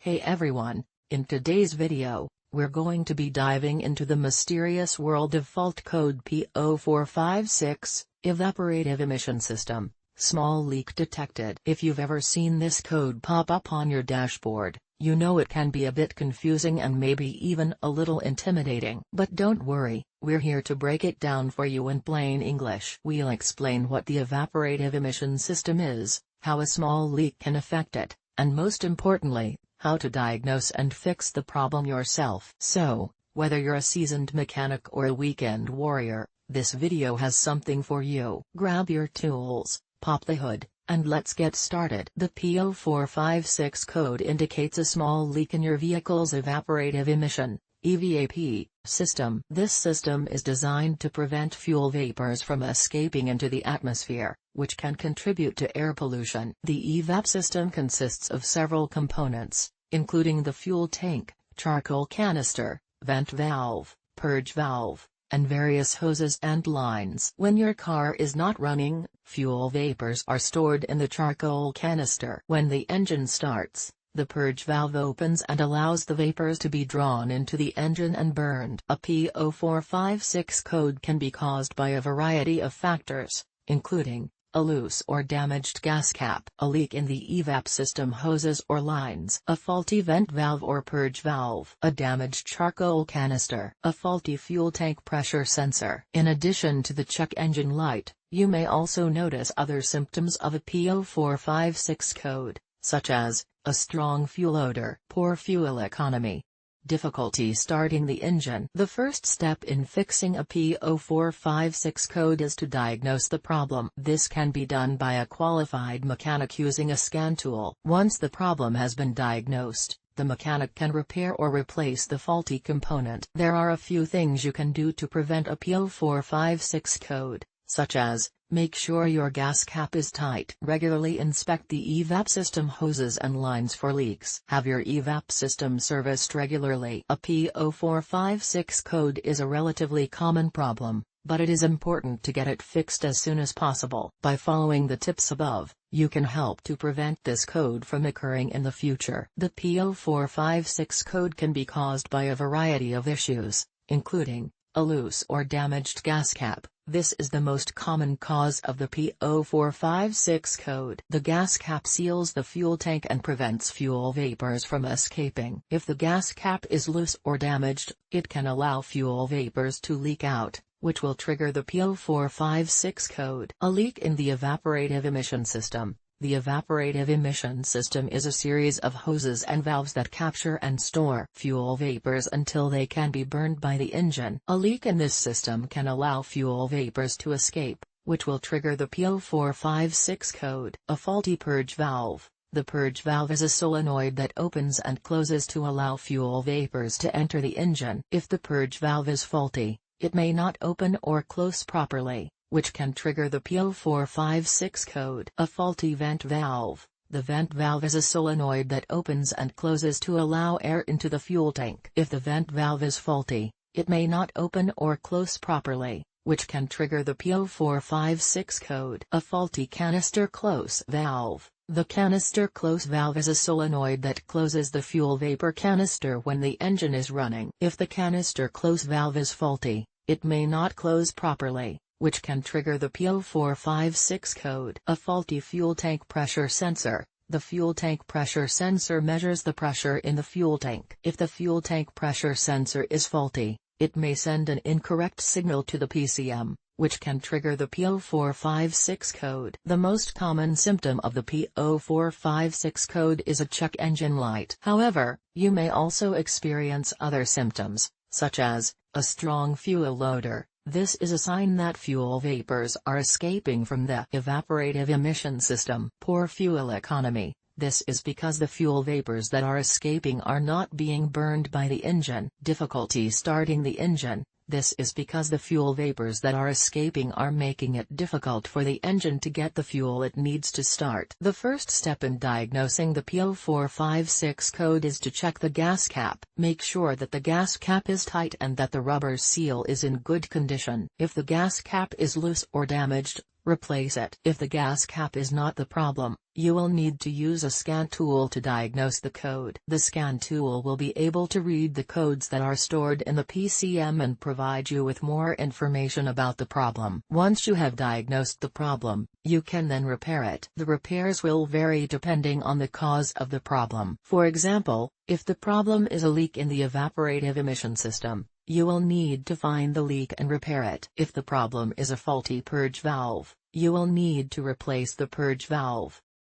Hey everyone, in today's video, we're going to be diving into the mysterious world of fault code P0456, Evaporative Emission System, small leak detected. If you've ever seen this code pop up on your dashboard, you know it can be a bit confusing and maybe even a little intimidating. But don't worry, we're here to break it down for you in plain English. We'll explain what the evaporative emission system is, how a small leak can affect it, and most importantly, how to diagnose and fix the problem yourself. So, whether you're a seasoned mechanic or a weekend warrior, this video has something for you. Grab your tools, pop the hood, and let's get started. The P0456 code indicates a small leak in your vehicle's evaporative emission (EVAP) system. This system is designed to prevent fuel vapors from escaping into the atmosphere, which can contribute to air pollution. The EVAP system consists of several components, including the fuel tank, charcoal canister, vent valve, purge valve, and various hoses and lines. When your car is not running, fuel vapors are stored in the charcoal canister. When the engine starts, the purge valve opens and allows the vapors to be drawn into the engine and burned. A P0456 code can be caused by a variety of factors, including a loose or damaged gas cap, a leak in the EVAP system hoses or lines, a faulty vent valve or purge valve, a damaged charcoal canister, a faulty fuel tank pressure sensor. In addition to the check engine light, you may also notice other symptoms of a P0456 code, such as a strong fuel odor, poor fuel economy, difficulty starting the engine. The first step in fixing a P0456 code is to diagnose the problem. This can be done by a qualified mechanic using a scan tool. Once the problem has been diagnosed, the mechanic can repair or replace the faulty component. There are a few things you can do to prevent a P0456 code, such as make sure your gas cap is tight. Regularly inspect the EVAP system hoses and lines for leaks. Have your EVAP system serviced regularly. A P0456 code is a relatively common problem, but it is important to get it fixed as soon as possible. By following the tips above, you can help to prevent this code from occurring in the future. The P0456 code can be caused by a variety of issues, including a loose or damaged gas cap. This is the most common cause of the P0456 code. The gas cap seals the fuel tank and prevents fuel vapors from escaping. If the gas cap is loose or damaged, it can allow fuel vapors to leak out, which will trigger the P0456 code. A leak in the evaporative emission system. The evaporative emission system is a series of hoses and valves that capture and store fuel vapors until they can be burned by the engine. A leak in this system can allow fuel vapors to escape, which will trigger the P0456 code. A faulty purge valve. The purge valve is a solenoid that opens and closes to allow fuel vapors to enter the engine. If the purge valve is faulty, it may not open or close properly, which can trigger the P0456 code. A faulty vent valve. The vent valve is a solenoid that opens and closes to allow air into the fuel tank. If the vent valve is faulty, it may not open or close properly, which can trigger the P0456 code. A faulty canister close valve. The canister close valve is a solenoid that closes the fuel vapor canister when the engine is running. If the canister close valve is faulty, it may not close properly, which can trigger the P0456 code. A faulty fuel tank pressure sensor. The fuel tank pressure sensor measures the pressure in the fuel tank. If the fuel tank pressure sensor is faulty, it may send an incorrect signal to the PCM, which can trigger the P0456 code. The most common symptom of the P0456 code is a check engine light. However, you may also experience other symptoms, such as a strong fuel odor. This is a sign that fuel vapors are escaping from the evaporative emission system. Poor fuel economy. This is because the fuel vapors that are escaping are not being burned by the engine. Difficulty starting the engine. This is because the fuel vapors that are escaping are making it difficult for the engine to get the fuel it needs to start. The first step in diagnosing the P0456 code is to check the gas cap. Make sure that the gas cap is tight and that the rubber seal is in good condition. If the gas cap is loose or damaged, replace it. If the gas cap is not the problem, You will need to use a scan tool to diagnose the code. The scan tool will be able to read the codes that are stored in the PCM and provide you with more information about the problem. Once you have diagnosed the problem, you can then repair it. The repairs will vary depending on the cause of the problem. For example, if the problem is a leak in the evaporative emission system, you will need to find the leak and repair it. If the problem is a faulty purge valve, you will need to replace the purge valve.